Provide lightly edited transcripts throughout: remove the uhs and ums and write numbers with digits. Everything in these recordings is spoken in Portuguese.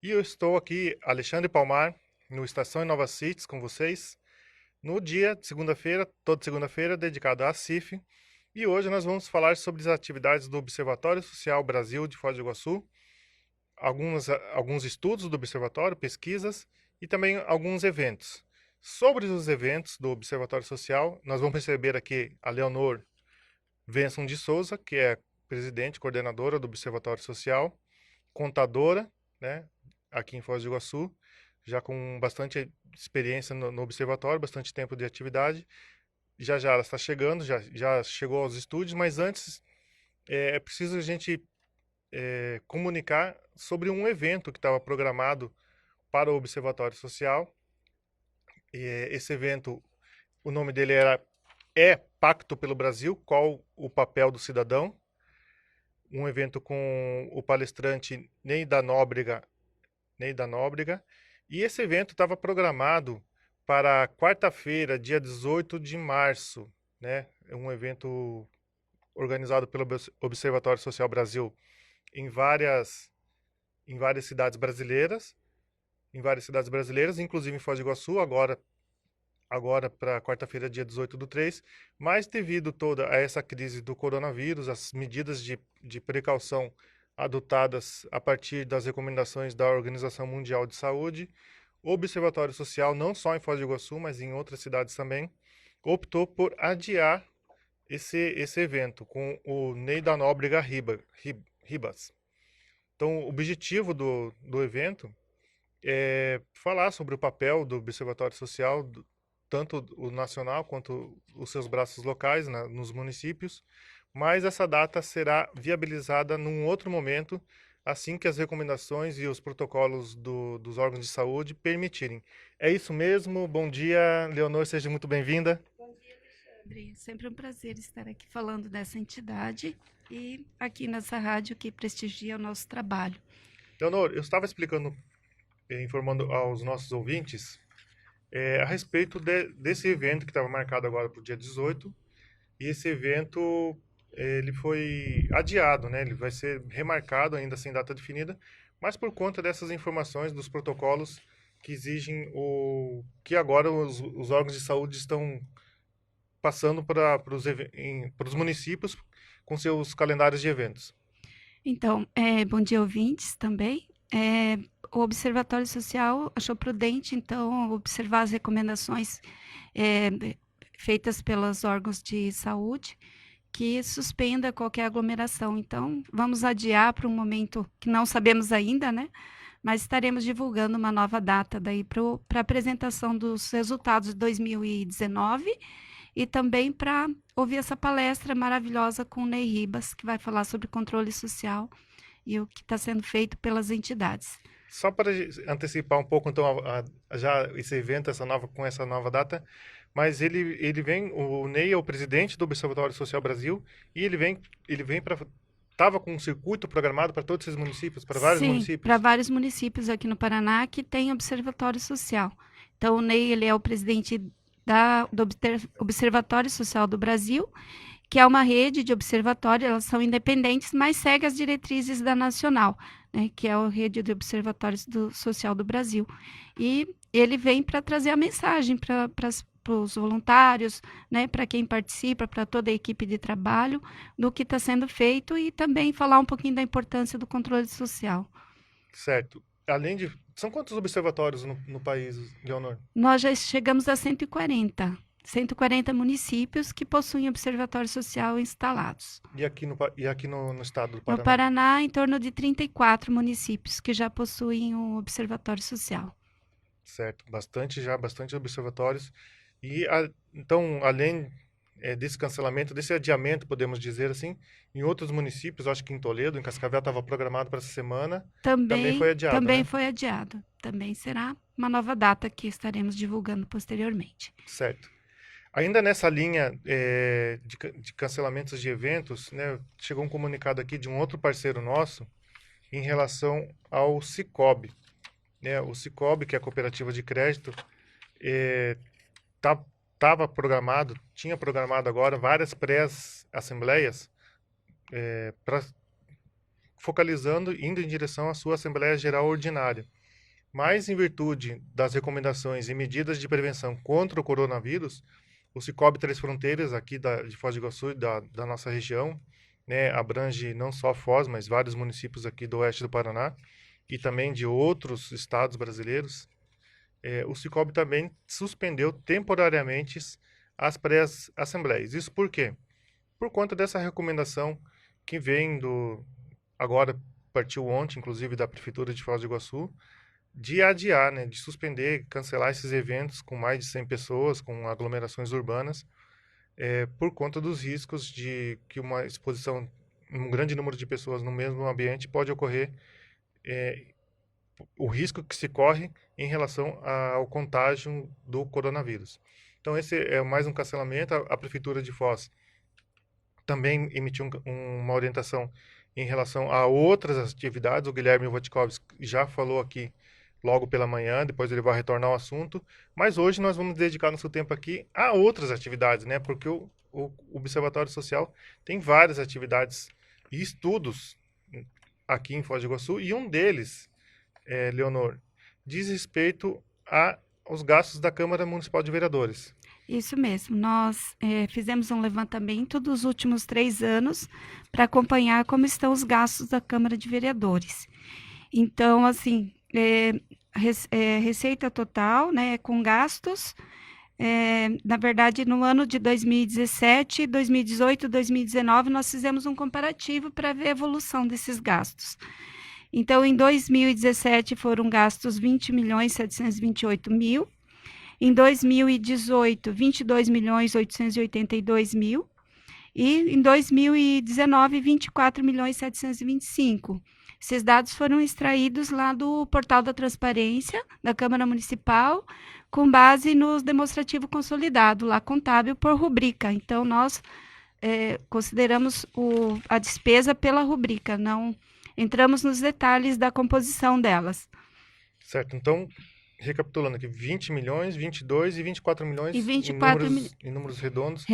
E eu estou aqui, Alexandre Palmar, no Estação Inova Cities, com vocês, no dia de segunda-feira, toda segunda-feira, dedicado à CIF. E hoje nós vamos falar sobre as atividades do Observatório Social Brasil de Foz do Iguaçu, alguns estudos do Observatório, pesquisas e também alguns eventos. Sobre os eventos do Observatório Social, nós vamos receber aqui a Leonor Venson de Souza, que é presidente, coordenadora do Observatório Social, contadora, né, aqui em Foz do Iguaçu, já com bastante experiência no observatório, bastante tempo de atividade. Já já ela está chegando, já chegou aos estúdios, mas antes é preciso a gente comunicar sobre um evento que estava programado para o Observatório Social. Esse evento, o nome dele é Pacto pelo Brasil, qual o papel do cidadão? Um evento com o palestrante Ney da Nóbrega. E esse evento estava programado para quarta-feira, dia 18 de março, né? É um evento organizado pelo Observatório Social Brasil em várias cidades brasileiras, inclusive em Foz do Iguaçu, agora para quarta-feira, dia 18 do 3, mas devido toda a essa crise do coronavírus, as medidas de precaução adotadas a partir das recomendações da Organização Mundial de Saúde, o Observatório Social, não só em Foz do Iguaçu, mas em outras cidades também, optou por adiar esse evento com o Ney da Nóbrega Ribas. Então, o objetivo do evento é falar sobre o papel do Observatório Social, tanto o nacional quanto os seus braços locais nos municípios, mas essa data será viabilizada num outro momento, assim que as recomendações e os protocolos dos órgãos de saúde permitirem. É isso mesmo. Bom dia, Leonor, seja muito bem-vinda. Alexandre, sempre um prazer estar aqui falando dessa entidade e aqui nessa rádio que prestigia o nosso trabalho. Leonor, eu estava explicando, informando aos nossos ouvintes a respeito desse evento que estava marcado agora para o dia 18. E esse evento ele foi adiado, né? Ele vai ser remarcado ainda sem data definida, mas por conta dessas informações dos protocolos que exigem que agora os órgãos de saúde estão passando para os municípios com seus calendários de eventos. Então, bom dia, ouvintes também. O Observatório Social achou prudente, então, observar as recomendações é, feitas pelos órgãos de saúde que suspenda qualquer aglomeração. Então, vamos adiar para um momento que não sabemos ainda, né? Mas estaremos divulgando uma nova data daí para a apresentação dos resultados de 2019 e também para ouvir essa palestra maravilhosa com o Ney Ribas, que vai falar sobre controle social e o que está sendo feito pelas entidades. Só para antecipar um pouco, então, já esse evento, com essa nova data, mas ele vem, o Ney é o presidente do Observatório Social Brasil, e ele vem para, estava com um circuito programado para todos esses municípios, para vários Sim, para municípios. vários municípios aqui no Paraná que tem observatório social. Então, o Ney ele é o presidente do Observatório Social do Brasil, que é uma rede de observatórios, elas são independentes, mas segue as diretrizes da Nacional, né, que é a rede de observatórios social do Brasil. E ele vem para trazer a mensagem para os voluntários, né, para quem participa, para toda a equipe de trabalho, do que está sendo feito e também falar um pouquinho da importância do controle social. Certo. São quantos observatórios no país, Leonor? Nós já chegamos a 140 municípios que possuem observatório social instalados. E aqui no estado do No Paraná? Paraná, em torno de 34 municípios que já possuem um observatório social. Certo. Bastante observatórios. Então, além desse cancelamento, desse adiamento, podemos dizer assim, em outros municípios, acho que em Toledo, em Cascavel, estava programado para essa semana, também foi adiado, Também né? foi adiado. Também será uma nova data que estaremos divulgando posteriormente. Certo. Ainda nessa linha de cancelamentos de eventos, né, chegou um comunicado aqui de um outro parceiro nosso em relação ao Cicobi, né? O Cicobi, que é a cooperativa de crédito, eh, tá, tinha programado agora várias pré-assembleias focalizando, indo em direção à sua Assembleia Geral Ordinária. Mas, em virtude das recomendações e medidas de prevenção contra o coronavírus, o Cicobi Três Fronteiras, aqui de Foz do Iguaçu, da nossa região, né, abrange não só Foz, mas vários municípios aqui do oeste do Paraná e também de outros estados brasileiros. O Cicobi também suspendeu temporariamente as pré-assembleias. Isso por quê? Por conta dessa recomendação que vem agora partiu ontem, inclusive, da Prefeitura de Foz do Iguaçu, de adiar, né, de suspender, cancelar esses eventos com mais de 100 pessoas, com aglomerações urbanas, por conta dos riscos de que uma exposição, um grande número de pessoas no mesmo ambiente pode ocorrer, o risco que se corre em relação ao contágio do coronavírus. Então, esse é mais um cancelamento. A Prefeitura de Foz também emitiu uma orientação em relação a outras atividades. O Guilherme Wojtkowski já falou aqui logo pela manhã, depois ele vai retornar ao assunto, mas hoje nós vamos dedicar nosso tempo aqui a outras atividades, né? Porque o Observatório Social tem várias atividades e estudos aqui em Foz do Iguaçu, e um deles, Leonor, diz respeito aos gastos da Câmara Municipal de Vereadores. Isso mesmo, nós fizemos um levantamento dos últimos 3 anos para acompanhar como estão os gastos da Câmara de Vereadores. Então, assim, receita total, né, com gastos, na verdade, no ano de 2017, 2018, 2019, nós fizemos um comparativo para ver a evolução desses gastos. Então, em 2017 foram gastos 20.728.000, em 2018, 22.882.000, e em 2019, 24.725.000. Esses dados foram extraídos lá do portal da transparência da Câmara Municipal, com base no demonstrativo consolidado, lá contábil por rubrica. Então, nós consideramos a despesa pela rubrica, não entramos nos detalhes da composição delas. Certo, então, recapitulando aqui, 20 milhões, 22 e 24 milhões e 24 em números redondos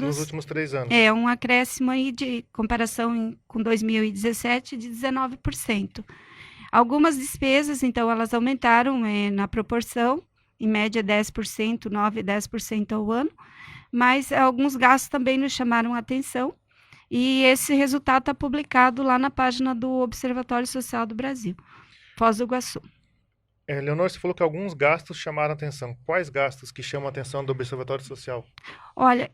nos últimos 3 anos. É um acréscimo aí de comparação com 2017 de 19%. Algumas despesas, então, elas aumentaram na proporção, em média 10%, 9% e 10% ao ano, mas alguns gastos também nos chamaram a atenção, e esse resultado está publicado lá na página do Observatório Social do Brasil, Foz do Iguaçu. Leonor, você falou que alguns gastos chamaram a atenção. Quais gastos que chamam a atenção do Observatório Social? Olha,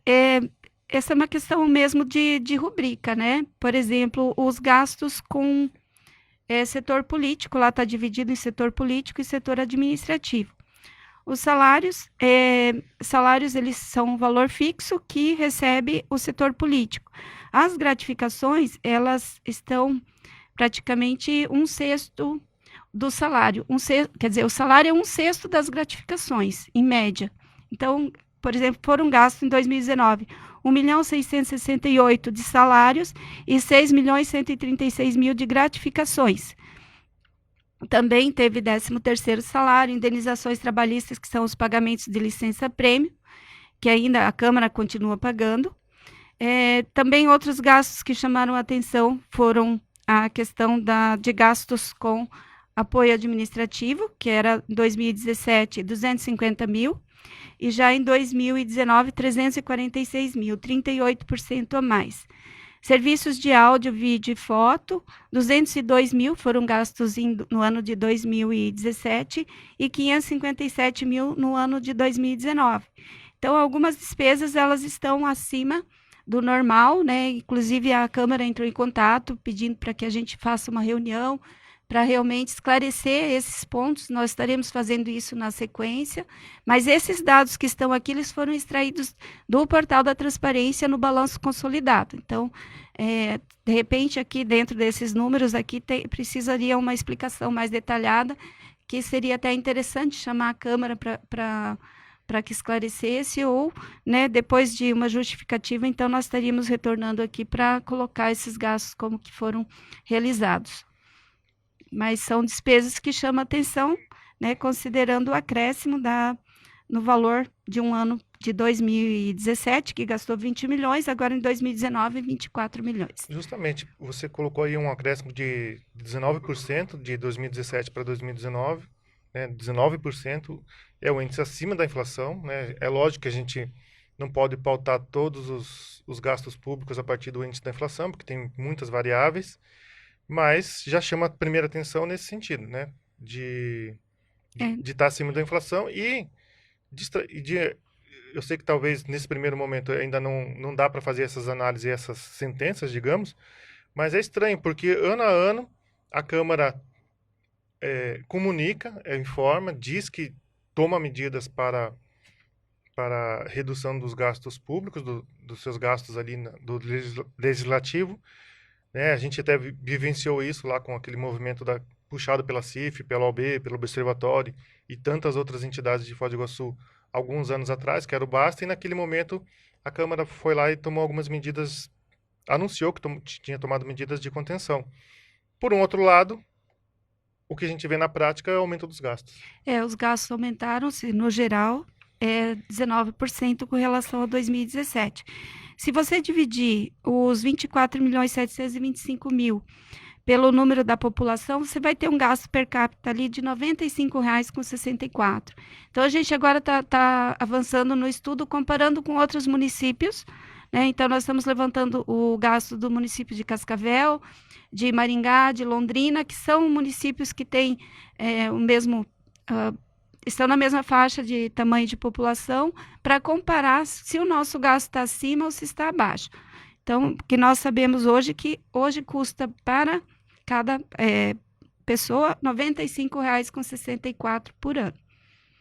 essa é uma questão mesmo de rubrica, né? Por exemplo, os gastos com setor político, lá está dividido em setor político e setor administrativo. Os salários, eles são um valor fixo que recebe o setor político. As gratificações, elas estão praticamente 1/6 do salário. Quer dizer, o salário é 1/6 das gratificações, em média. Então, por exemplo, foram gastos em 2019 1.668.000 de salários e 6.136.000 de gratificações. Também teve 13º salário, indenizações trabalhistas, que são os pagamentos de licença-prêmio, que ainda a Câmara continua pagando. Também outros gastos que chamaram a atenção foram a questão de gastos com apoio administrativo, que era em 2017, 250.000, e já em 2019, 346.000, 38% a mais. Serviços de áudio, vídeo e foto, 202.000 foram gastos no ano de 2017 e 557.000 no ano de 2019. Então, algumas despesas, elas estão acima do normal, né? Inclusive, a Câmara entrou em contato pedindo para que a gente faça uma reunião para realmente esclarecer esses pontos. Nós estaremos fazendo isso na sequência, mas esses dados que estão aqui, eles foram extraídos do portal da transparência no balanço consolidado. Então, de repente, aqui dentro desses números, aqui precisaria uma explicação mais detalhada, que seria até interessante chamar a Câmara para que esclarecesse, ou, né, depois de uma justificativa, então nós estaríamos retornando aqui para colocar esses gastos como que foram realizados. Mas são despesas que chamam atenção, né, considerando o acréscimo no valor de um ano de 2017, que gastou 20 milhões, agora em 2019, 24 milhões. Justamente, você colocou aí um acréscimo de 19% de 2017 para 2019, né? 19% é o índice acima da inflação, né? É lógico que a gente não pode pautar todos os gastos públicos a partir do índice da inflação, porque tem muitas variáveis, mas já chama a primeira atenção nesse sentido, né? De É, estar acima da inflação eu sei que talvez nesse primeiro momento ainda não dá para fazer essas análises e essas sentenças, digamos, mas é estranho, porque ano a ano a Câmara comunica, informa, diz que toma medidas para redução dos gastos públicos, dos seus gastos ali do legislativo, né? A gente até vivenciou isso lá com aquele movimento puxado pela CIF, pela OAB, pelo Observatório e tantas outras entidades de Foz do Iguaçu alguns anos atrás, que era o Basta, e naquele momento a Câmara foi lá e tomou algumas medidas, anunciou que tinha tomado medidas de contenção. Por um outro lado, o que a gente vê na prática é o aumento dos gastos. os gastos aumentaram-se, no geral, 19% com relação a 2017. Se você dividir os 24.725.000 pelo número da população, você vai ter um gasto per capita ali de R$ 95,64. Então, a gente agora está avançando no estudo, comparando com outros municípios, né? Então, nós estamos levantando o gasto do município de Cascavel, de Maringá, de Londrina, que são municípios que têm o mesmo... estão na mesma faixa de tamanho de população, para comparar se o nosso gasto está acima ou se está abaixo. Então, que nós sabemos hoje que hoje custa para cada pessoa R$ 95,64 por ano.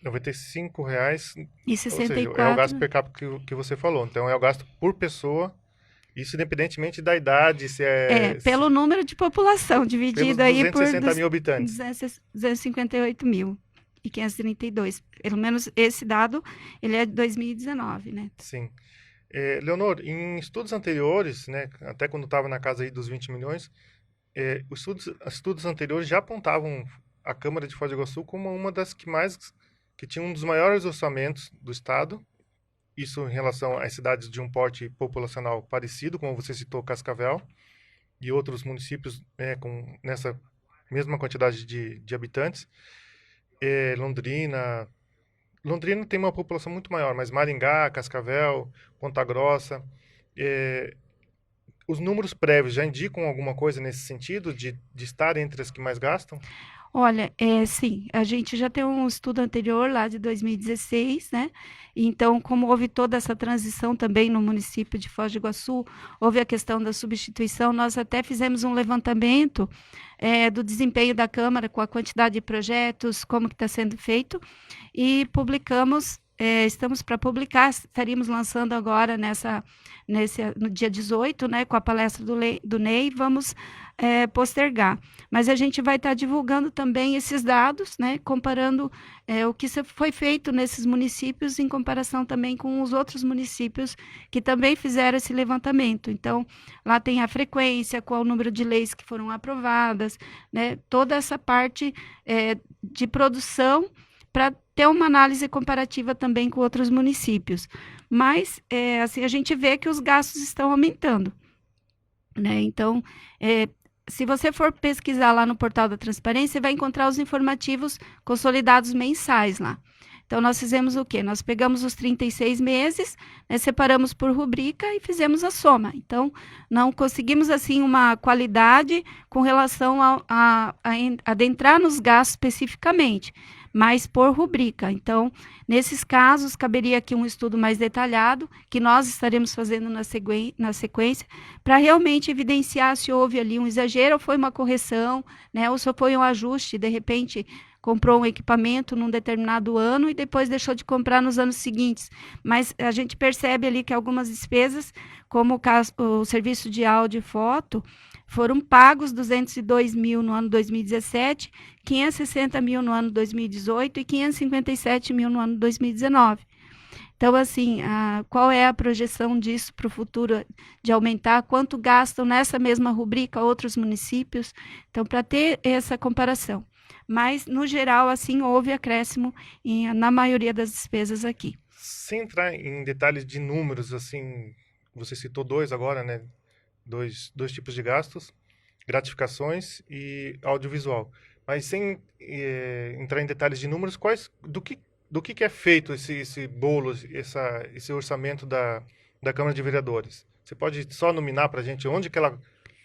R$ 95,64. E Ou seja, 64, é o gasto per capita que você falou. Então, é o gasto por pessoa, isso independentemente da idade, se pelo número de população, dividido aí por 260 mil habitantes. 258.532. Pelo menos esse dado, ele é de 2019, né? Sim. Leonor, em estudos anteriores, né, até quando estava na casa aí dos 20 milhões, os estudos anteriores já apontavam a Câmara de Foz do Iguaçu como uma das que tinha um dos maiores orçamentos do estado, isso em relação às cidades de um porte populacional parecido, como você citou, Cascavel, e outros municípios nessa mesma quantidade de habitantes. Londrina tem uma população muito maior, mas Maringá, Cascavel, Ponta Grossa, os números prévios já indicam alguma coisa nesse sentido, de estar entre as que mais gastam? Olha, sim, a gente já tem um estudo anterior lá de 2016, né? Então, como houve toda essa transição também no município de Foz do Iguaçu, houve a questão da substituição, nós até fizemos um levantamento do desempenho da Câmara com a quantidade de projetos, como que está sendo feito, e publicamos, estamos para publicar, estaríamos lançando agora no dia 18, né, com a palestra do Ney, vamos postergar. Mas a gente vai estar divulgando também esses dados, né, comparando o que foi feito nesses municípios em comparação também com os outros municípios que também fizeram esse levantamento. Então, lá tem a frequência, qual o número de leis que foram aprovadas, né, toda essa parte de produção para ter uma análise comparativa também com outros municípios. Mas, assim, a gente vê que os gastos estão aumentando, né? Então, se você for pesquisar lá no portal da Transparência, você vai encontrar os informativos consolidados mensais lá. Então, nós fizemos o quê? Nós pegamos os 36 meses, né, separamos por rubrica e fizemos a soma. Então, não conseguimos, assim, uma qualidade com relação a adentrar nos gastos especificamente, mas por rubrica. Então, nesses casos, caberia aqui um estudo mais detalhado, que nós estaremos fazendo na sequência, para realmente evidenciar se houve ali um exagero ou foi uma correção, né, ou se foi um ajuste, de repente comprou um equipamento num determinado ano e depois deixou de comprar nos anos seguintes. Mas a gente percebe ali que algumas despesas, como o serviço de áudio e foto, foram pagos 202 mil no ano 2017, 560 mil no ano 2018 e 557 mil no ano 2019. Então, assim, qual é a projeção disso para o futuro, de aumentar? Quanto gastam nessa mesma rubrica outros municípios? Então, para ter essa comparação. Mas, no geral, assim, houve acréscimo na maioria das despesas aqui. Sem entrar em detalhes de números, assim, você citou dois agora, né? Dois tipos de gastos, gratificações e audiovisual. Mas sem entrar em detalhes de números, do que é feito esse bolo, esse orçamento da Câmara de Vereadores? Você pode só nominar para a gente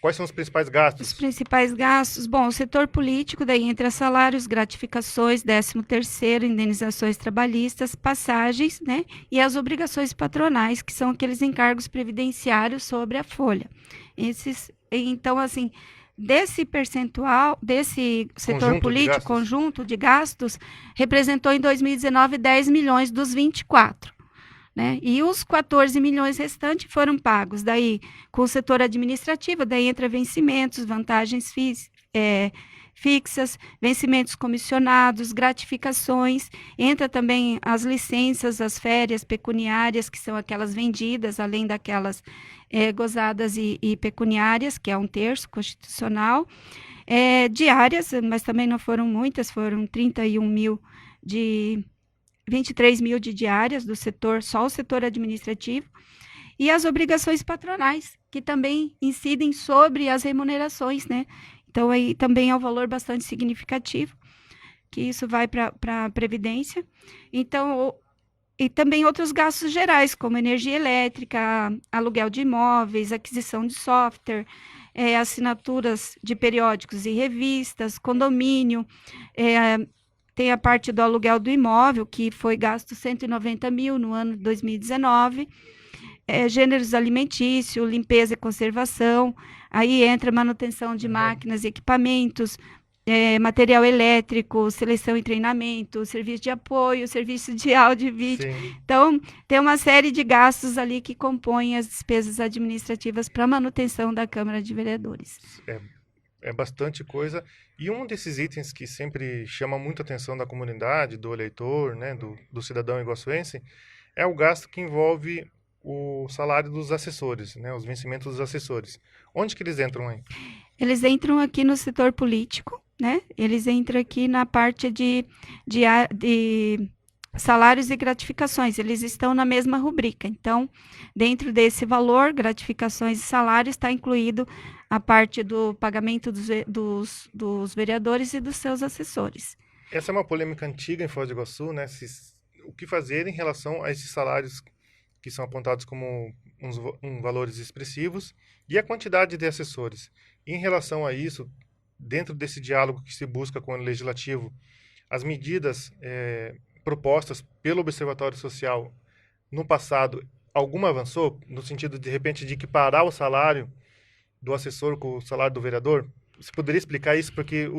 quais são os principais Os gastos? principais gastos, bom, o setor político, daí entra salários, gratificações, 13º, indenizações trabalhistas, passagens, né, e as obrigações patronais, que são aqueles encargos previdenciários sobre a folha. Então, assim, desse percentual, desse setor Conjunto de político, gastos? conjunto de gastos, representou em 2019 10 milhões dos 24. Né? E os 14 milhões restantes foram pagos. Daí, com o setor administrativo, daí entra vencimentos, vantagens fixas, vencimentos comissionados, gratificações, entra também as licenças, as férias pecuniárias, que são aquelas vendidas, além daquelas gozadas e pecuniárias, que é 1/3 constitucional, diárias, mas também não foram muitas, foram 31 mil de 23 mil de diárias do setor, só o setor administrativo, e as obrigações patronais, que também incidem sobre as remunerações, né? Então, aí também é um valor bastante significativo, que isso vai para a Previdência. Então, e também outros gastos gerais, como energia elétrica, aluguel de imóveis, aquisição de software, assinaturas de periódicos e revistas, condomínio, tem a parte do aluguel do imóvel, que foi gasto 190 mil no ano de 2019, gêneros alimentícios, limpeza e conservação, aí entra manutenção de máquinas e equipamentos, material elétrico, seleção e treinamento, serviço de apoio, serviço de áudio e vídeo. Sim. Então, tem uma série de gastos ali que compõem as despesas administrativas para manutenção da Câmara de Vereadores. É bastante coisa. E um desses itens que sempre chama muita atenção da comunidade, do eleitor, né, do cidadão iguaçuense, é o gasto que envolve o salário dos assessores, né, os vencimentos dos assessores. Onde que eles entram aí? Eles entram aqui no setor político, né? Eles entram aqui na parte de salários e gratificações, eles estão na mesma rubrica. Então, dentro desse valor, gratificações e salários, está incluído a parte do pagamento dos vereadores e dos seus assessores. Essa é uma polêmica antiga em Foz do Iguaçu, né? O que fazer em relação a esses salários que são apontados como valores expressivos e a quantidade de assessores. E em relação a isso, dentro desse diálogo que se busca com o Legislativo, as medidas propostas pelo Observatório Social no passado, alguma avançou no sentido de repente de equiparar o salário do assessor com o salário do vereador? Você poderia explicar isso? Porque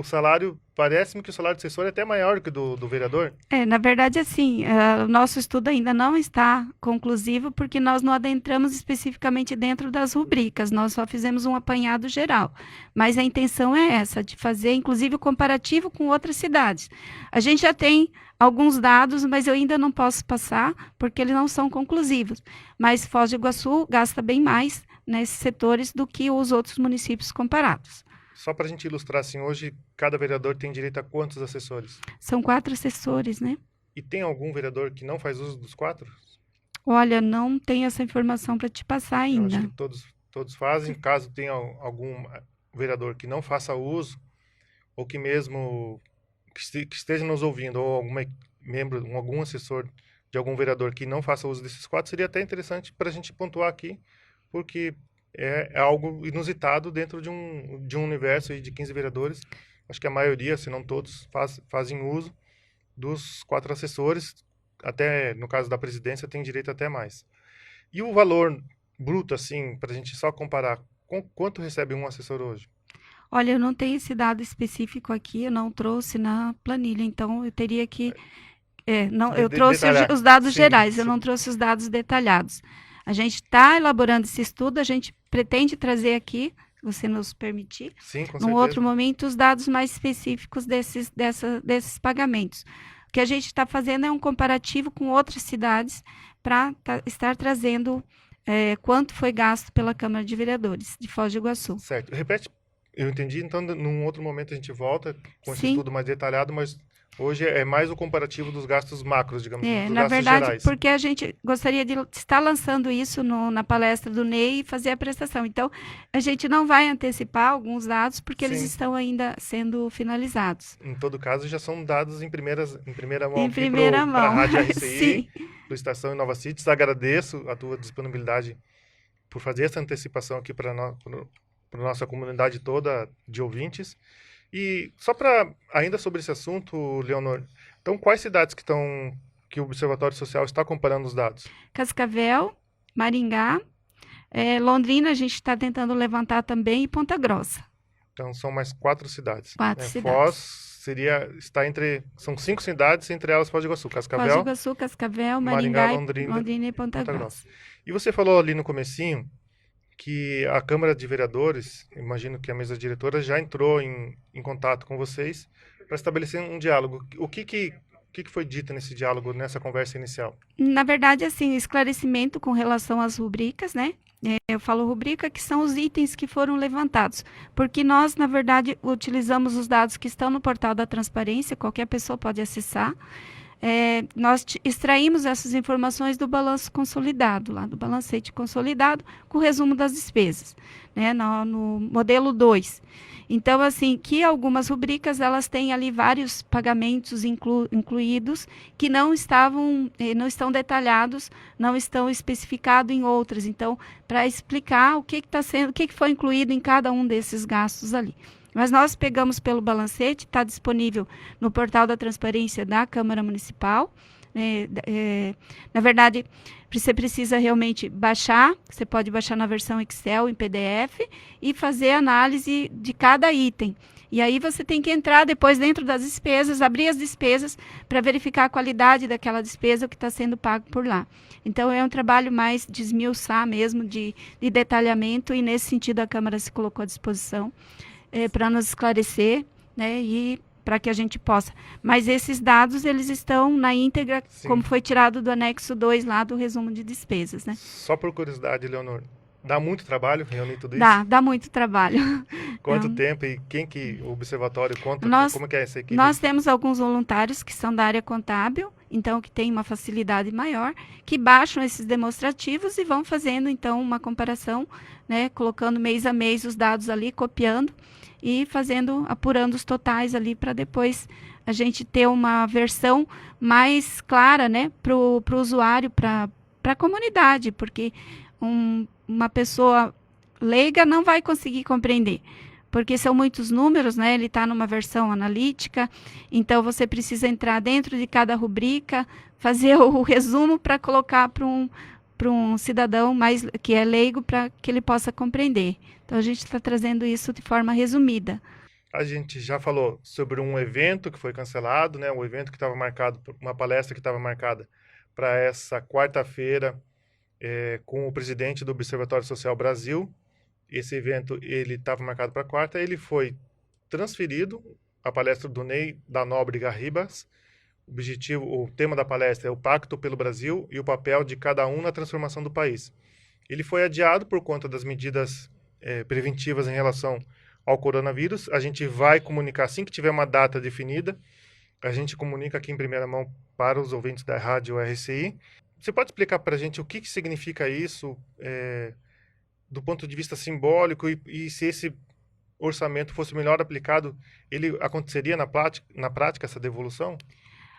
parece-me que o salário do assessor é até maior que o do vereador. Na verdade, assim, o nosso estudo ainda não está conclusivo, porque nós não adentramos especificamente dentro das rubricas, nós só fizemos um apanhado geral. Mas a intenção é essa, de fazer, inclusive, o comparativo com outras cidades. A gente já tem alguns dados, mas eu ainda não posso passar, porque eles não são conclusivos. Mas Foz do Iguaçu gasta bem mais nesses setores do que os outros municípios comparados. Só para a gente ilustrar, assim, hoje cada vereador tem direito a quantos assessores? São 4 assessores, né? E tem algum vereador que não faz uso dos 4? Olha, não tenho essa informação para te passar Eu acho ainda. que todos fazem. Caso tenha algum vereador que não faça uso, ou que mesmo que esteja nos ouvindo, ou algum assessor de algum vereador que não faça uso desses 4, seria até interessante para a gente pontuar aqui, porque é algo inusitado dentro de um universo aí de 15 vereadores. Acho que a maioria, se não todos, fazem uso dos 4 assessores, até no caso da presidência tem direito até mais. E o valor bruto, assim, para a gente só comparar, com quanto recebe um assessor hoje? Olha, eu não tenho esse dado específico aqui, eu não trouxe na planilha, então eu teria que. Eu trouxe os dados gerais, eu não trouxe os dados detalhados. A gente está elaborando esse estudo, a gente pretende trazer aqui, se você nos permitir, Sim, com num certeza. outro momento, os dados mais específicos desses pagamentos. O que a gente está fazendo é um comparativo com outras cidades para estar trazendo quanto foi gasto pela Câmara de Vereadores de Foz do Iguaçu. Certo. Repete, eu entendi, então num outro momento a gente volta com esse Sim. estudo mais detalhado, mas Hoje é mais o comparativo dos gastos macros, digamos, dos Na gastos verdade, gerais. porque a gente gostaria de estar lançando isso na palestra do Ney e fazer a prestação. Então, a gente não vai antecipar alguns dados porque eles Sim, estão ainda sendo finalizados. em todo caso, já são dados em primeira mão Em aqui primeira para a mão. Rádio RCI, Sim. para o Estação Inova Cities. Agradeço a tua disponibilidade por fazer essa antecipação aqui para a nossa comunidade toda de ouvintes. E só para, ainda sobre esse assunto, Leonor, então quais cidades que o Observatório Social está comparando os dados? Cascavel, Maringá, Londrina a gente está tentando levantar também e Ponta Grossa. Então são mais 4 cidades, 4 né? Foz cidades. está entre, são 5 cidades, entre elas Foz do Iguaçu, Foz do Cascavel, Iguaçu, Cascavel, Maringá, Maringá, Londrina, Londrina e Ponta Ponta Grossa. Grossa. E você falou ali no comecinho que a Câmara de Vereadores, imagino que a mesa diretora já entrou em contato com vocês para estabelecer um diálogo. O que foi dito nesse diálogo, nessa conversa inicial? Na verdade, assim, esclarecimento com relação às rubricas, né? Eu falo rubrica que são os itens que foram levantados, porque nós, na verdade, utilizamos os dados que estão no portal da transparência, qualquer pessoa pode acessar. Nós extraímos essas informações do balanço consolidado, lá do balancete consolidado, com o resumo das despesas, né, no modelo 2. Então, assim, que algumas rubricas, elas têm ali vários pagamentos incluídos, que não estão detalhados, não estão especificados em outras. Então, para explicar o que foi incluído em cada um desses gastos ali. Mas nós pegamos pelo balancete, está disponível no portal da transparência da Câmara Municipal. Na verdade, você precisa realmente baixar, você pode baixar na versão Excel, em PDF, e fazer análise de cada item. E aí você tem que entrar depois dentro das despesas, abrir as despesas para verificar a qualidade daquela despesa, o que está sendo pago por lá. Então, é um trabalho mais de esmiuçar mesmo, de detalhamento, e nesse sentido a Câmara se colocou à disposição para nos esclarecer, né, e para que a gente possa. Mas esses dados, eles estão na íntegra, Sim. como foi tirado do anexo 2 lá do resumo de despesas, né? Só por curiosidade, Leonor, dá muito trabalho reunir tudo isso? Dá muito trabalho. Quanto Então, tempo e quem que o observatório conta? nós, Como que é essa equipe? nós temos alguns voluntários que são da área contábil, então que tem uma facilidade maior, que baixam esses demonstrativos e vão fazendo então uma comparação, né, colocando mês a mês os dados ali, copiando e apurando os totais ali para depois a gente ter uma versão mais clara, né, para o usuário, para a comunidade, porque uma pessoa leiga não vai conseguir compreender, porque são muitos números, né? Ele está numa versão analítica, então você precisa entrar dentro de cada rubrica, fazer o resumo para colocar para um cidadão mais que é leigo, para que ele possa compreender. Então a gente está trazendo isso de forma resumida. A gente já falou sobre um evento que foi cancelado, né? Um evento que estava marcado, uma palestra que estava marcada para essa quarta-feira, com o presidente do Observatório Social Brasil. Esse evento ele estava marcado para quarta, ele foi transferido. A palestra do Ney da Nóbrega Ribas. O tema da palestra é o Pacto pelo Brasil e o papel de cada um na transformação do país. Ele foi adiado por conta das medidas preventivas em relação ao coronavírus. A gente vai comunicar assim que tiver uma data definida. A gente comunica aqui em primeira mão para os ouvintes da Rádio RCI. Você pode explicar para a gente o que significa isso do ponto de vista simbólico e se esse orçamento fosse melhor aplicado, ele aconteceria na prática essa devolução?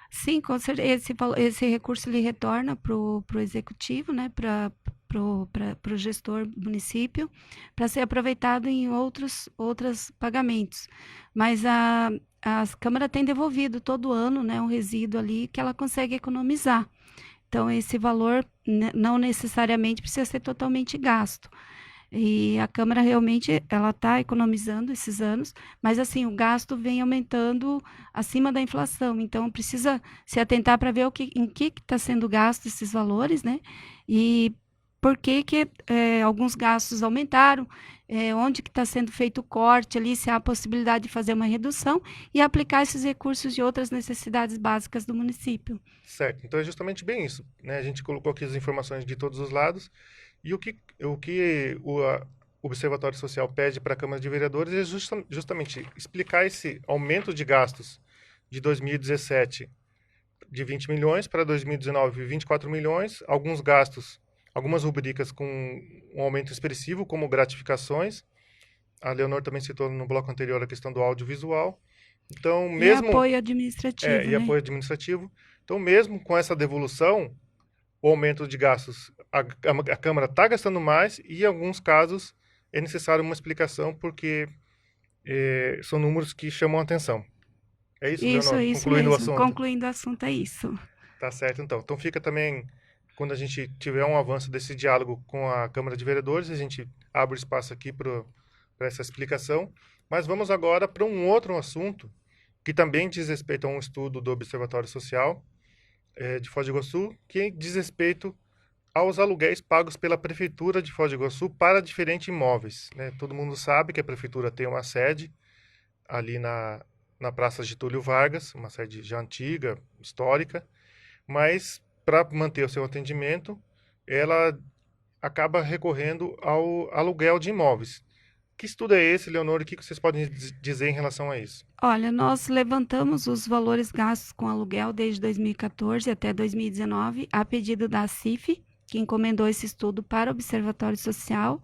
Sim, com certeza. Esse recurso ele retorna para o executivo, né, para o gestor do município, para ser aproveitado em outros pagamentos. Mas a Câmara tem devolvido todo ano, né, um resíduo ali que ela consegue economizar. Então, esse valor não necessariamente precisa ser totalmente gasto. E a Câmara realmente ela está economizando esses anos, mas assim, o gasto vem aumentando acima da inflação. Então, precisa se atentar para ver em que está sendo gasto esses valores, né? E por que alguns gastos aumentaram, onde que está sendo feito o corte ali, se há a possibilidade de fazer uma redução e aplicar esses recursos de outras necessidades básicas do município. Certo, então é justamente bem isso, né? A gente colocou aqui as informações de todos os lados e o que o Observatório Social pede para a Câmara de Vereadores é justamente explicar esse aumento de gastos de 2017 de 20 milhões para 2019, 24 milhões. Alguns gastos, algumas rubricas com um aumento expressivo, como gratificações. A Leonor também citou no bloco anterior a questão do audiovisual. Então, E mesmo... apoio administrativo, e né? apoio administrativo. Então, mesmo com essa devolução, o aumento de gastos, a Câmara está gastando mais e, em alguns casos, é necessário uma explicação porque são números que chamam a atenção. É isso, Leonor? Isso Concluindo o mesmo. assunto. Concluindo o assunto, é isso. Tá certo, então. Então fica também, quando a gente tiver um avanço desse diálogo com a Câmara de Vereadores, a gente abre espaço aqui para essa explicação. Mas vamos agora para um outro assunto que também diz respeito a um estudo do Observatório Social de Foz do Iguaçu, que diz respeito aos aluguéis pagos pela Prefeitura de Foz do Iguaçu para diferentes imóveis, né? Todo mundo sabe que a Prefeitura tem uma sede ali na Praça Getúlio Vargas, uma sede já antiga, histórica, mas para manter o seu atendimento, ela acaba recorrendo ao aluguel de imóveis. Que estudo é esse, Leonor, e o que vocês podem dizer em relação a isso? Olha, nós levantamos os valores gastos com aluguel desde 2014 até 2019, a pedido da CIF, que encomendou esse estudo para o Observatório Social,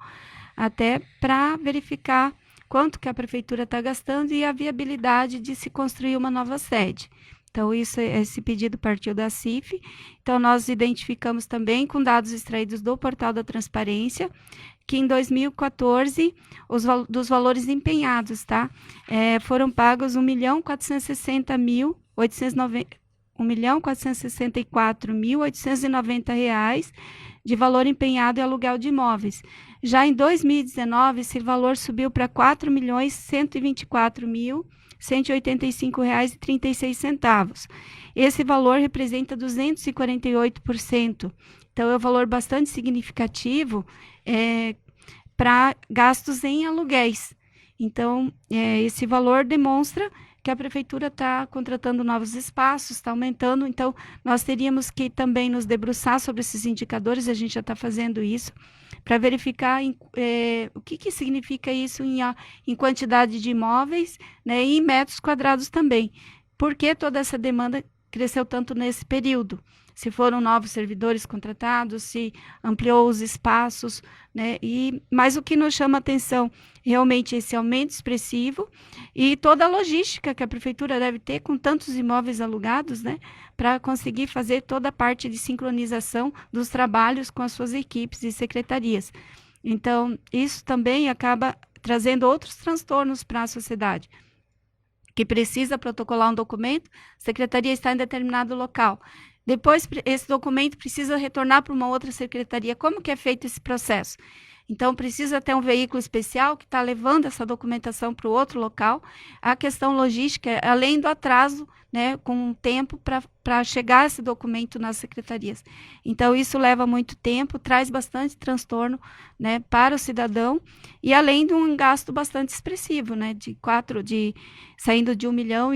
até para verificar quanto que a prefeitura está gastando e a viabilidade de se construir uma nova sede. Então, esse pedido partiu da CIF. Então, nós identificamos também com dados extraídos do Portal da Transparência, que em 2014, dos valores empenhados, tá? Foram pagos R$ 1.464.890 de valor empenhado em aluguel de imóveis. Já em 2019, esse valor subiu para R$ 4.124.185,36. Esse valor representa 248%. Então, é um valor bastante significativo para gastos em aluguéis. Então, esse valor demonstra que a prefeitura está contratando novos espaços, está aumentando. Então, nós teríamos que também nos debruçar sobre esses indicadores, a gente já está fazendo isso, para verificar o que significa isso em quantidade de imóveis, né, e em metros quadrados também. Por que toda essa demanda cresceu tanto nesse período? Se foram novos servidores contratados, se ampliou os espaços, né? Mas o que nos chama a atenção realmente é esse aumento expressivo e toda a logística que a prefeitura deve ter com tantos imóveis alugados, né? Para conseguir fazer toda a parte de sincronização dos trabalhos com as suas equipes e secretarias. Então, isso também acaba trazendo outros transtornos para a sociedade, que precisa protocolar um documento, a secretaria está em determinado local. Depois, esse documento precisa retornar para uma outra secretaria. Como que é feito esse processo? Então, precisa ter um veículo especial que está levando essa documentação para o outro local. A questão logística, além do atraso, né, com o tempo para chegar esse documento nas secretarias. Então, isso leva muito tempo, traz bastante transtorno, né, para o cidadão, e além de um gasto bastante expressivo, né, saindo de 1,5 milhão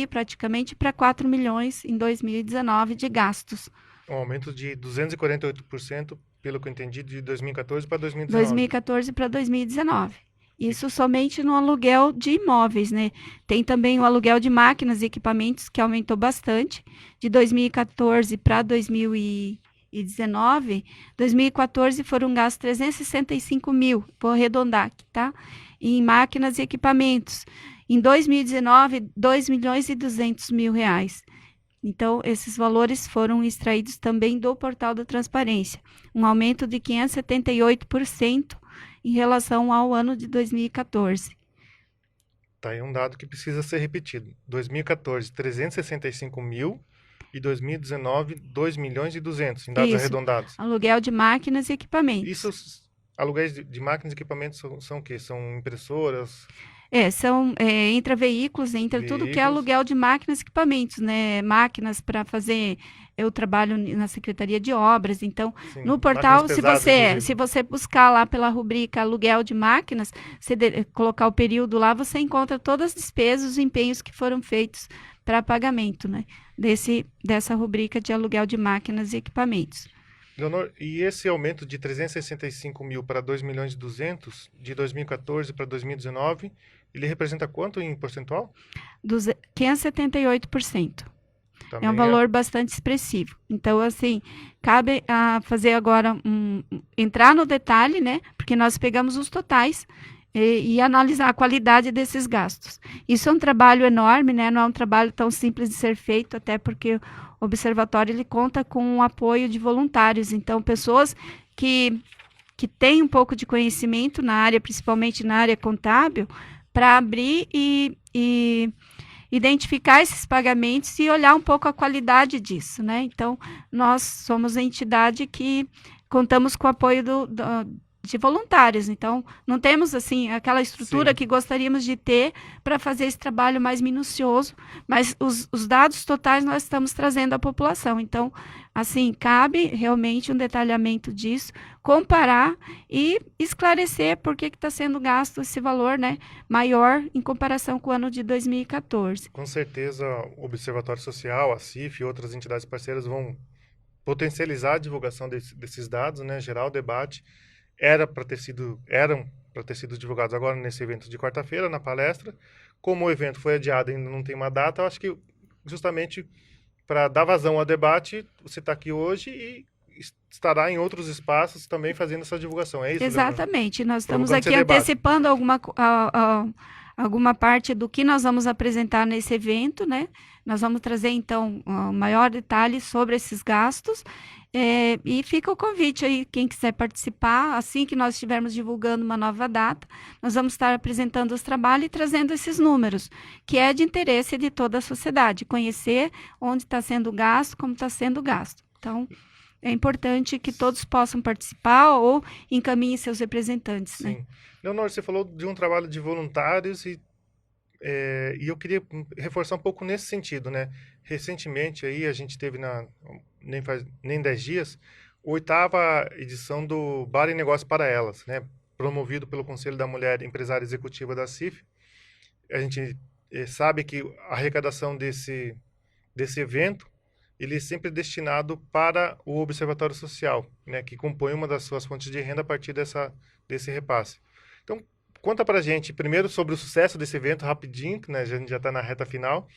praticamente para 4 milhões em 2019 de gastos. Um aumento de 248%, pelo que eu entendi, de 2014 para 2019. 2014 para 2019. Isso somente no aluguel de imóveis, né? Tem também o aluguel de máquinas e equipamentos, que aumentou bastante, de 2014 para 2019. 2014 foram gastos 365 mil, vou arredondar aqui, tá? Em máquinas e equipamentos. Em 2019, 2.200.000 reais. Então, esses valores foram extraídos também do Portal da Transparência, um aumento de 578% em relação ao ano de 2014. Tá aí um dado que precisa ser repetido. 2014, 365 mil e 2019, 2.200.000, em dados arredondados. Aluguel de máquinas e equipamentos. Isso, aluguéis de máquinas e equipamentos são o quê? São impressoras? Entra veículos, tudo que é aluguel de máquinas e equipamentos, né? Máquinas para fazer o trabalho na Secretaria de Obras. Então, sim, no portal, se você buscar lá pela rubrica aluguel de máquinas, colocar o período lá, você encontra todas as despesas, os empenhos que foram feitos para pagamento, né? Dessa rubrica de aluguel de máquinas e equipamentos. Leonor, e esse aumento de 365 mil para 2.200.000, de 2014 para 2019, ele representa quanto em percentual? 578%. É um Também valor bastante expressivo. Então, assim, cabe a fazer agora entrar no detalhe, né? Porque nós pegamos os totais e analisar a qualidade desses gastos. Isso é um trabalho enorme, né? Não é um trabalho tão simples de ser feito, até porque o observatório ele conta com o apoio de voluntários. Então, pessoas que têm um pouco de conhecimento na área, principalmente na área contábil, para abrir e identificar esses pagamentos e olhar um pouco a qualidade disso, né? Então, nós somos a entidade que contamos com o apoio de voluntários. Então, não temos, assim, aquela estrutura Sim. que gostaríamos de ter para fazer esse trabalho mais minucioso, mas os dados totais nós estamos trazendo à população. Então, assim, cabe realmente um detalhamento disso, comparar e esclarecer por que está sendo gasto esse valor, né, maior em comparação com o ano de 2014. Com certeza, o Observatório Social, a CIF e outras entidades parceiras vão potencializar a divulgação desses dados, né? Gerar o debate. Eram para ter sido divulgados agora nesse evento de quarta-feira, na palestra. Como o evento foi adiado e ainda não tem uma data, eu acho que justamente para dar vazão ao debate, você está aqui hoje e estará em outros espaços também fazendo essa divulgação. É isso, Leonor? Exatamente. Nós estamos Provocando esse aqui debate. antecipando alguma parte do que nós vamos apresentar nesse evento, né? Nós vamos trazer, então, maior detalhe sobre esses gastos. E fica o convite aí, quem quiser participar, assim que nós estivermos divulgando uma nova data, nós vamos estar apresentando os trabalhos e trazendo esses números, que é de interesse de toda a sociedade, conhecer onde está sendo gasto, como está sendo gasto. Então, é importante que todos possam participar ou encaminhem seus representantes, né? Sim. Leonor, você falou de um trabalho de voluntários e eu queria reforçar um pouco nesse sentido, né? Recentemente aí a gente teve nem faz nem 10 dias, a 8ª edição do Bar e Negócio para Elas, né? Promovido pelo Conselho da Mulher Empresária Executiva da CIF. A gente sabe que a arrecadação desse evento ele é sempre destinado para o Observatório Social, né? Que compõe uma das suas fontes de renda a partir desse repasse. Então, conta pra gente primeiro sobre o sucesso desse evento, rapidinho, né? A gente já está na reta final,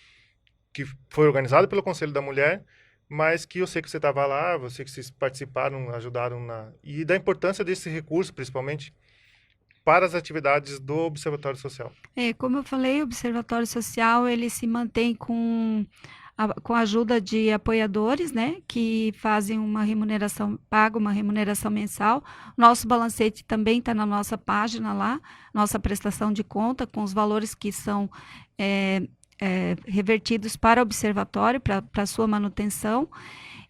que foi organizado pelo Conselho da Mulher, mas que eu sei que você estava lá, você que vocês participaram, ajudaram e da importância desse recurso, principalmente para as atividades do Observatório Social. Como eu falei, o Observatório Social ele se mantém com a ajuda de apoiadores, né, que fazem uma remuneração, pagam uma remuneração mensal. Nosso balancete também está na nossa página lá, nossa prestação de conta com os valores que são revertidos para o observatório, para sua manutenção.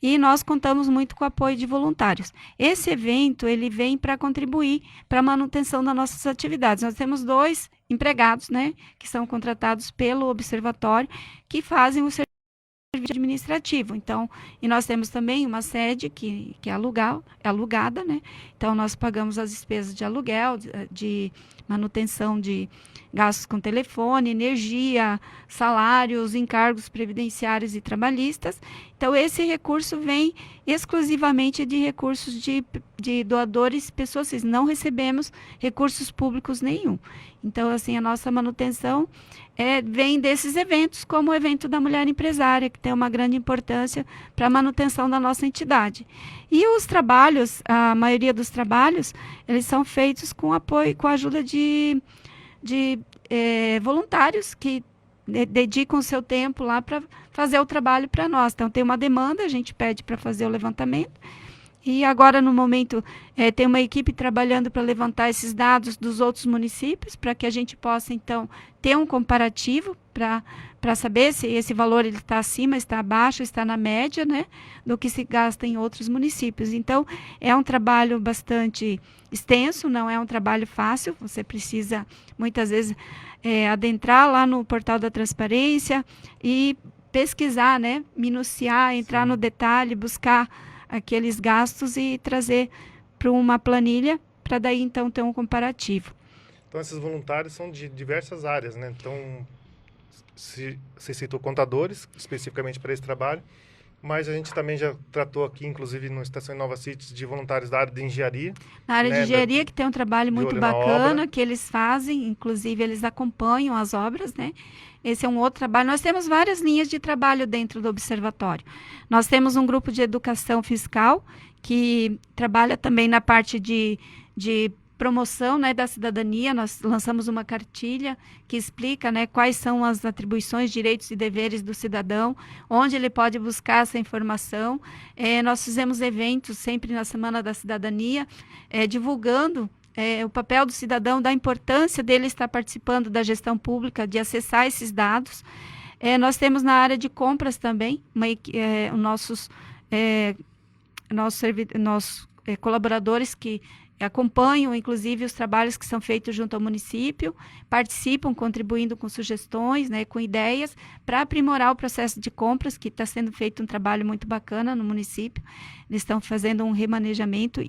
E nós contamos muito com o apoio de voluntários. Esse evento, ele vem para contribuir para a manutenção das nossas atividades. Nós temos 2 empregados, né, que são contratados pelo observatório, que fazem o serviço administrativo. Então, e nós temos também uma sede que é alugada, né? Então, nós pagamos as despesas de aluguel, de manutenção de gastos com telefone, energia, salários, encargos previdenciários e trabalhistas. Então, esse recurso vem exclusivamente de recursos de doadores, pessoas, não recebemos recursos públicos nenhum. Então, assim, a nossa manutenção vem desses eventos, como o evento da Mulher Empresária, que tem uma grande importância para a manutenção da nossa entidade. E os trabalhos, a maioria dos trabalhos, eles são feitos com apoio, com a ajuda de voluntários que dedicam o seu tempo lá para fazer o trabalho para nós. Então, tem uma demanda, a gente pede para fazer o levantamento. E agora, no momento, tem uma equipe trabalhando para levantar esses dados dos outros municípios, para que a gente possa, então, ter um comparativo para saber se esse valor está acima, está abaixo, está na média, né, do que se gasta em outros municípios. Então, é um trabalho bastante extenso, não é um trabalho fácil, você precisa, muitas vezes, adentrar lá no portal da transparência e pesquisar, né, minuciar, entrar no detalhe, buscar aqueles gastos e trazer para uma planilha, para daí então ter um comparativo. Então, esses voluntários são de diversas áreas, né? Então, você citou contadores, especificamente para esse trabalho, mas a gente também já tratou aqui, inclusive no Estação Nova Cities, de voluntários da área de engenharia, Na área de né, engenharia, que tem um trabalho de muito olho na obra. bacana, que eles fazem, inclusive eles acompanham as obras, né? Esse é um outro trabalho. Nós temos várias linhas de trabalho dentro do observatório. Nós temos um grupo de educação fiscal, que trabalha também na parte de promoção, né, da cidadania. Nós lançamos uma cartilha que explica, né, quais são as atribuições, direitos e deveres do cidadão, onde ele pode buscar essa informação. Nós fizemos eventos sempre na Semana da Cidadania, divulgando o papel do cidadão, da importância dele estar participando da gestão pública, de acessar esses dados. Nós temos na área de compras também, nossos colaboradores que acompanham, inclusive, os trabalhos que são feitos junto ao município, participam, contribuindo com sugestões, né, com ideias, para aprimorar o processo de compras, que está sendo feito um trabalho muito bacana no município. Eles estão fazendo um remanejamento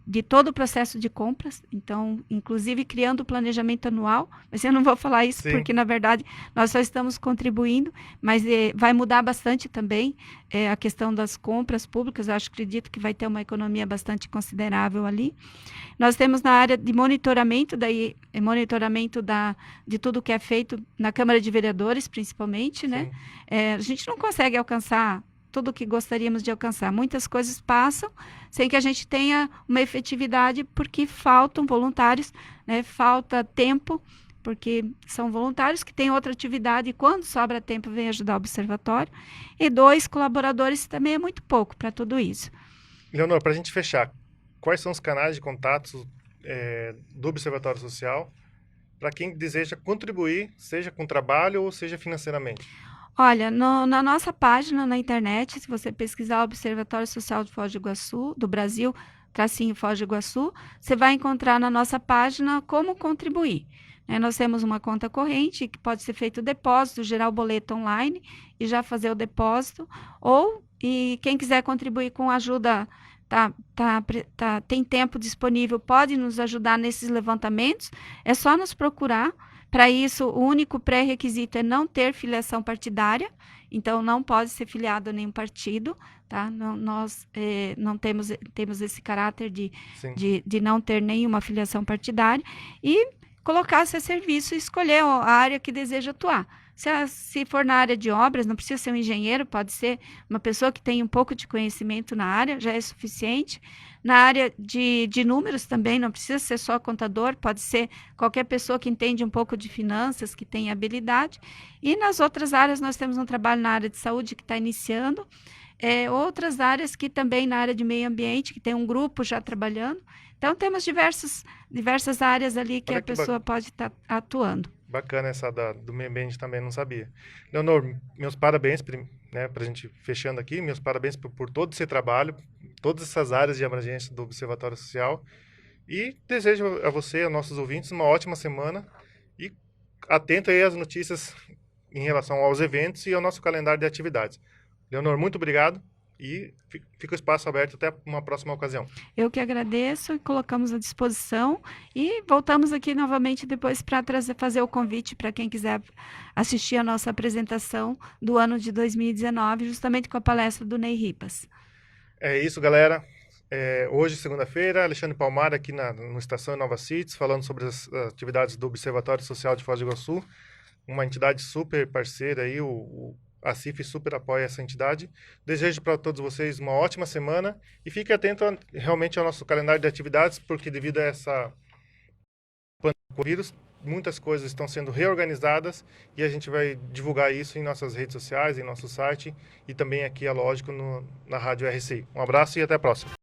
de todo o processo de compras, então, inclusive criando o planejamento anual, mas eu não vou falar isso Sim. porque, na verdade, nós só estamos contribuindo, mas vai mudar bastante também a questão das compras públicas. Eu acredito que vai ter uma economia bastante considerável ali. Nós temos na área de monitoramento, de tudo que é feito na Câmara de Vereadores, principalmente, né? A gente não consegue alcançar tudo o que gostaríamos de alcançar. Muitas coisas passam sem que a gente tenha uma efetividade, porque faltam voluntários, né? Falta tempo, porque são voluntários que têm outra atividade e quando sobra tempo vem ajudar o observatório. E 2 colaboradores também é muito pouco para tudo isso. Leonor, para a gente fechar, quais são os canais de contatos do Observatório Social para quem deseja contribuir, seja com trabalho ou seja financeiramente? Olha, na nossa página na internet, se você pesquisar Observatório Social de Foz do Iguaçu, do Brasil, tracinho Foz do Iguaçu, você vai encontrar na nossa página como contribuir. Nós temos uma conta corrente que pode ser feito o depósito, gerar o boleto online e já fazer o depósito, e quem quiser contribuir com ajuda, tem tempo disponível, pode nos ajudar nesses levantamentos, é só nos procurar. Para isso, o único pré-requisito é não ter filiação partidária, então não pode ser filiado a nenhum partido, tá? Nós não temos esse caráter de não ter nenhuma filiação partidária e colocar-se a serviço e escolher a área que deseja atuar. Se for na área de obras, não precisa ser um engenheiro, pode ser uma pessoa que tem um pouco de conhecimento na área, já é suficiente. Na área de números também, não precisa ser só contador, pode ser qualquer pessoa que entende um pouco de finanças, que tem habilidade. E nas outras áreas, nós temos um trabalho na área de saúde que está iniciando, outras áreas que também na área de meio ambiente, que tem um grupo já trabalhando. Então, temos diversas áreas ali que a pessoa pode estar atuando. Bacana essa do meio ambiente também, não sabia. Leonor, meus parabéns, né, para a gente fechando aqui, meus parabéns por todo esse trabalho, todas essas áreas de abrangência do Observatório Social, e desejo a você, aos nossos ouvintes, uma ótima semana e atento aí às notícias em relação aos eventos e ao nosso calendário de atividades. Leonor, muito obrigado e fica o espaço aberto até uma próxima ocasião. Eu que agradeço e colocamos à disposição e voltamos aqui novamente depois para fazer o convite para quem quiser assistir a nossa apresentação do ano de 2019, justamente com a palestra do Ney Ripas. É isso, galera. Hoje, segunda-feira, Alexandre Palmar aqui no Estação Nova Cities, falando sobre as atividades do Observatório Social de Foz do Iguaçu, uma entidade super parceira aí, a CIF super apoia essa entidade. Desejo para todos vocês uma ótima semana e fique atento realmente ao nosso calendário de atividades, porque devido a essa pandemia do vírus, muitas coisas estão sendo reorganizadas e a gente vai divulgar isso em nossas redes sociais, em nosso site e também aqui, é lógico, na Rádio RCI. Um abraço e até a próxima.